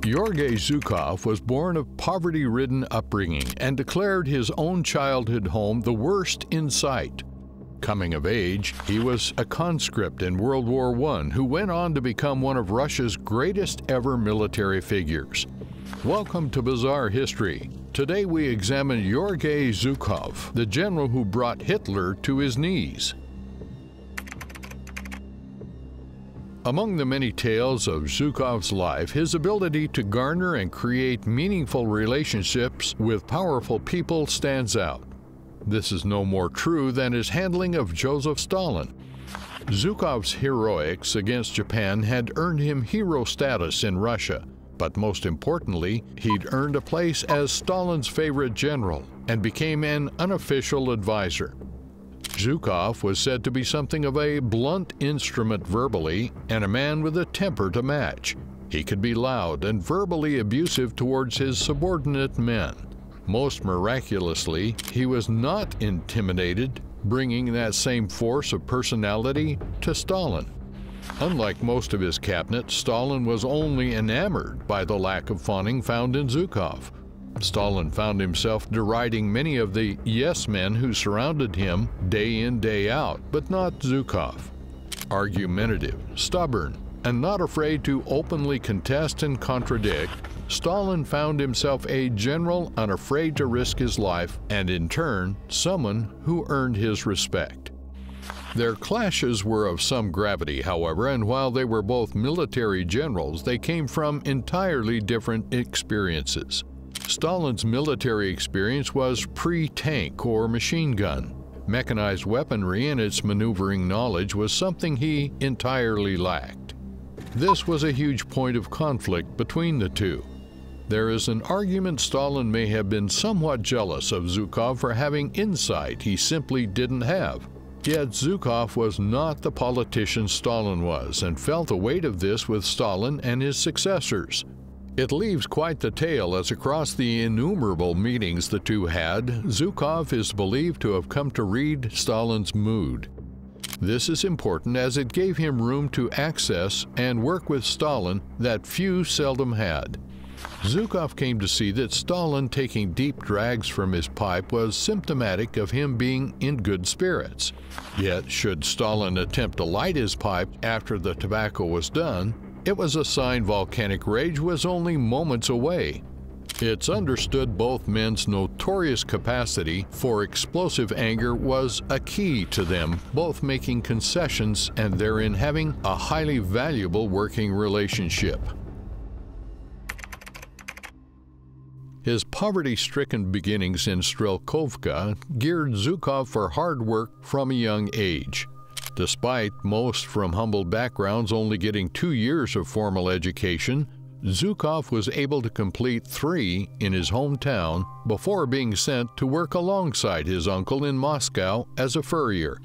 Georgy Zhukov was born of poverty-ridden upbringing and declared his own childhood home the worst in sight. Coming of age, he was a conscript in World War I who went on to become one of Russia's greatest ever military figures. Welcome to Bizarre History. Today we examine Georgy Zhukov, the general who brought Hitler to his knees. Among the many tales of Zhukov's life, his ability to garner and create meaningful relationships with powerful people stands out. This is no more true than his handling of Joseph Stalin. Zhukov's heroics against Japan had earned him hero status in Russia, but most importantly, he'd earned a place as Stalin's favorite general and became an unofficial advisor. Zhukov was said to be something of a blunt instrument verbally and a man with a temper to match. He could be loud and verbally abusive towards his subordinate men. Most miraculously, he was not intimidated, bringing that same force of personality to Stalin. Unlike most of his cabinet, Stalin was only enamored by the lack of fawning found in Zhukov. Stalin found himself deriding many of the yes-men who surrounded him day in, day out, but not Zhukov. Argumentative, stubborn, and not afraid to openly contest and contradict, Stalin found himself a general unafraid to risk his life and, in turn, someone who earned his respect. Their clashes were of some gravity, however, and while they were both military generals, they came from entirely different experiences. Stalin's military experience was pre-tank or machine gun. Mechanized weaponry and its maneuvering knowledge was something he entirely lacked. This was a huge point of conflict between the two. There is an argument Stalin may have been somewhat jealous of Zhukov for having insight he simply didn't have. Yet Zhukov was not the politician Stalin was and felt the weight of this with Stalin and his successors. It leaves quite the tale as across the innumerable meetings the two had, Zhukov is believed to have come to read Stalin's mood. This is important as it gave him room to access and work with Stalin that few seldom had. Zhukov came to see that Stalin taking deep drags from his pipe was symptomatic of him being in good spirits. Yet, should Stalin attempt to light his pipe after the tobacco was done, it was a sign volcanic rage was only moments away. It's understood both men's notorious capacity for explosive anger was a key to them both making concessions and therein having a highly valuable working relationship. His poverty-stricken beginnings in Strelkovka geared Zhukov for hard work from a young age. Despite most from humble backgrounds only getting 2 years of formal education, Zhukov was able to complete 3 in his hometown before being sent to work alongside his uncle in Moscow as a furrier.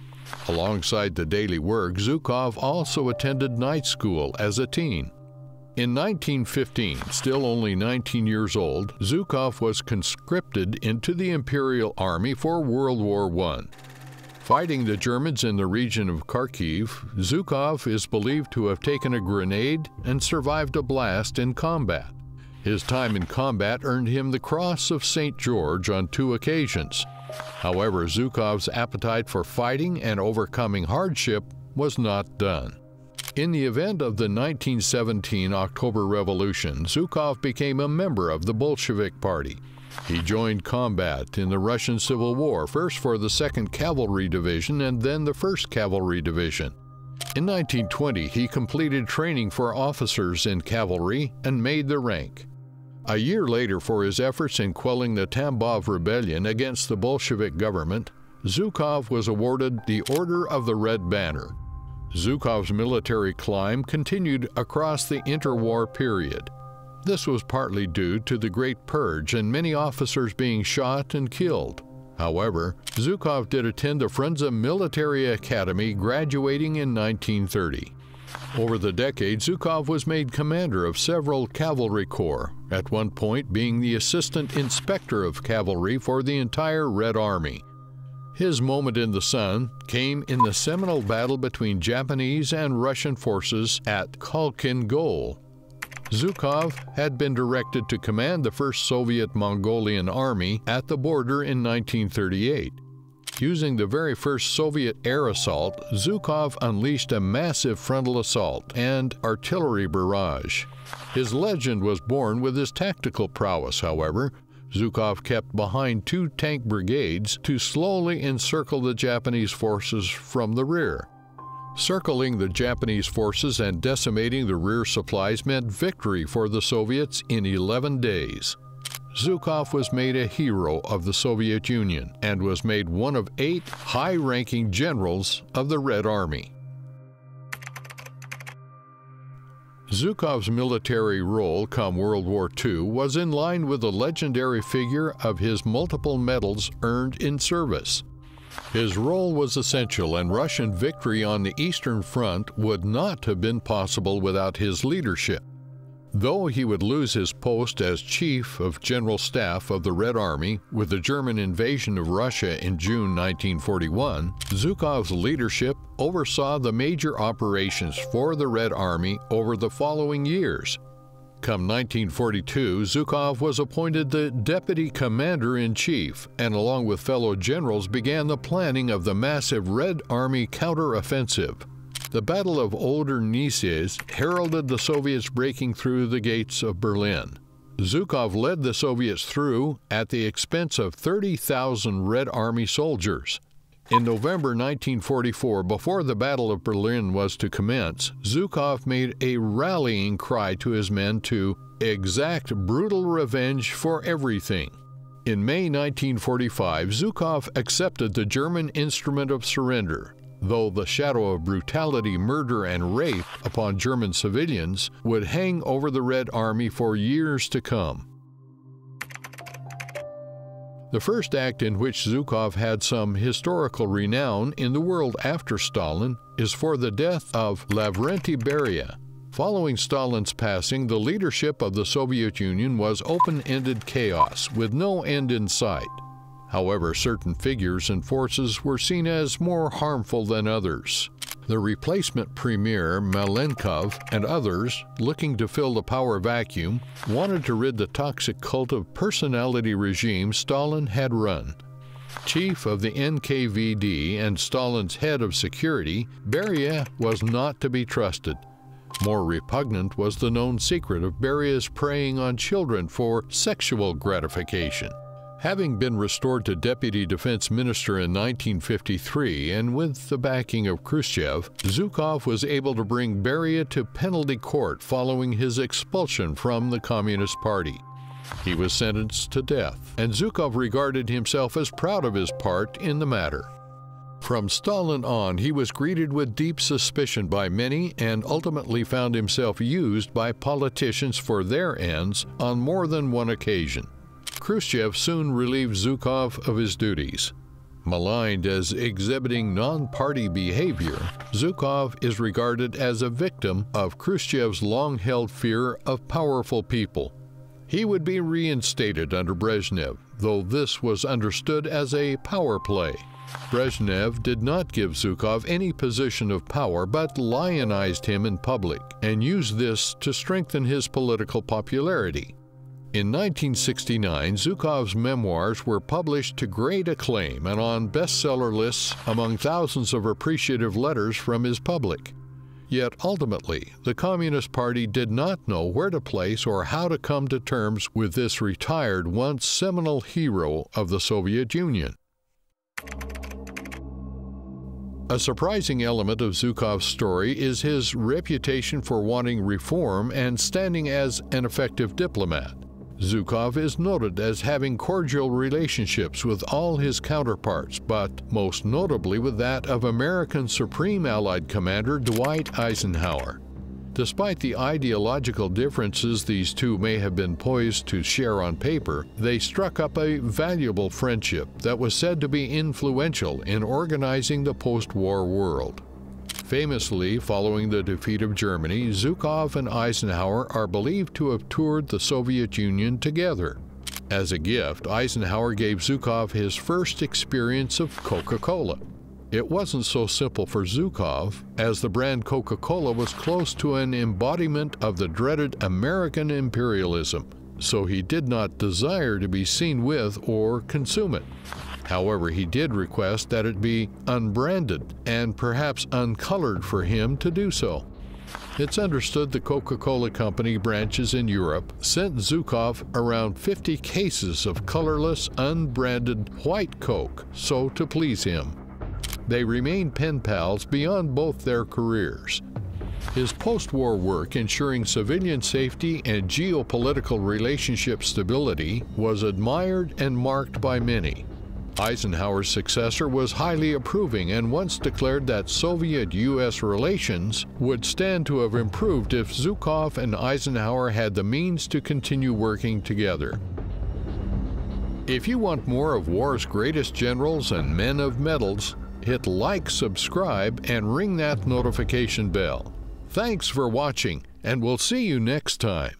Alongside the daily work, Zhukov also attended night school as a teen. In 1915, still only 19 years old, Zhukov was conscripted into the Imperial Army for World War I. Fighting the Germans in the region of Kharkiv, Zhukov is believed to have taken a grenade and survived a blast in combat. His time in combat earned him the Cross of St. George on 2 occasions. However, Zhukov's appetite for fighting and overcoming hardship was not done. In the event of the 1917 October Revolution, Zhukov became a member of the Bolshevik Party. He joined combat in the Russian Civil War, first for the 2nd Cavalry Division and then the 1st Cavalry Division. In 1920, he completed training for officers in cavalry and made the rank. A year later, for his efforts in quelling the Tambov Rebellion against the Bolshevik government, Zhukov was awarded the Order of the Red Banner. Zhukov's military climb continued across the interwar period. This was partly due to the Great Purge and many officers being shot and killed. However, Zhukov did attend the Frunze Military Academy, graduating in 1930. Over the decades, Zhukov was made commander of several cavalry corps, at one point being the assistant inspector of cavalry for the entire Red Army. His moment in the sun came in the seminal battle between Japanese and Russian forces at Khalkhin Gol. Zhukov had been directed to command the 1st Soviet Mongolian Army at the border in 1938. Using the very first Soviet air assault, Zhukov unleashed a massive frontal assault and artillery barrage. His legend was born with his tactical prowess, however. Zhukov kept behind 2 tank brigades to slowly encircle the Japanese forces from the rear. Circling the Japanese forces and decimating the rear supplies meant victory for the Soviets in 11 days. Zhukov was made a hero of the Soviet Union and was made one of 8 high-ranking generals of the Red Army. Zhukov's military role come World War II was in line with the legendary figure of his multiple medals earned in service. His role was essential, and Russian victory on the Eastern Front would not have been possible without his leadership. Though he would lose his post as Chief of General Staff of the Red Army with the German invasion of Russia in June 1941, Zhukov's leadership oversaw the major operations for the Red Army over the following years. Come 1942, Zhukov was appointed the Deputy Commander-in-Chief, and along with fellow generals began the planning of the massive Red Army counteroffensive. The Battle of Oder-Neisse heralded the Soviets breaking through the gates of Berlin. Zhukov led the Soviets through at the expense of 30,000 Red Army soldiers. In November 1944, before the Battle of Berlin was to commence, Zhukov made a rallying cry to his men to exact brutal revenge for everything. In May 1945, Zhukov accepted the German instrument of surrender, though the shadow of brutality, murder, and rape upon German civilians would hang over the Red Army for years to come. The first act in which Zhukov had some historical renown in the world after Stalin is for the death of Lavrentiy Beria. Following Stalin's passing, the leadership of the Soviet Union was open-ended chaos with no end in sight. However, certain figures and forces were seen as more harmful than others. The replacement premier, Malenkov, and others, looking to fill the power vacuum, wanted to rid the toxic cult of personality regime Stalin had run. Chief of the NKVD and Stalin's head of security, Beria was not to be trusted. More repugnant was the known secret of Beria's preying on children for sexual gratification. Having been restored to Deputy Defense Minister in 1953 and with the backing of Khrushchev, Zhukov was able to bring Beria to penalty court following his expulsion from the Communist Party. He was sentenced to death, and Zhukov regarded himself as proud of his part in the matter. From Stalin on, he was greeted with deep suspicion by many and ultimately found himself used by politicians for their ends on more than one occasion. Khrushchev soon relieved Zhukov of his duties. Maligned as exhibiting non-party behavior, Zhukov is regarded as a victim of Khrushchev's long-held fear of powerful people. He would be reinstated under Brezhnev, though this was understood as a power play. Brezhnev did not give Zhukov any position of power but lionized him in public and used this to strengthen his political popularity. In 1969, Zhukov's memoirs were published to great acclaim and on bestseller lists among thousands of appreciative letters from his public. Yet ultimately, the Communist Party did not know where to place or how to come to terms with this retired, once seminal hero of the Soviet Union. A surprising element of Zhukov's story is his reputation for wanting reform and standing as an effective diplomat. Zhukov is noted as having cordial relationships with all his counterparts, but most notably with that of American Supreme Allied Commander Dwight Eisenhower. Despite the ideological differences these two may have been poised to share on paper, they struck up a valuable friendship that was said to be influential in organizing the post-war world. Famously, following the defeat of Germany, Zhukov and Eisenhower are believed to have toured the Soviet Union together. As a gift, Eisenhower gave Zhukov his first experience of Coca-Cola. It wasn't so simple for Zhukov, as the brand Coca-Cola was close to an embodiment of the dreaded American imperialism, so he did not desire to be seen with or consume it. However, he did request that it be unbranded and perhaps uncolored for him to do so. It's understood the Coca-Cola Company branches in Europe sent Zhukov around 50 cases of colorless, unbranded white Coke, so to please him. They remained pen pals beyond both their careers. His post-war work ensuring civilian safety and geopolitical relationship stability was admired and marked by many. Eisenhower's successor was highly approving and once declared that Soviet-U.S. relations would stand to have improved if Zhukov and Eisenhower had the means to continue working together. If you want more of war's greatest generals and men of metals, hit like, subscribe, and ring that notification bell. Thanks for watching, and we'll see you next time.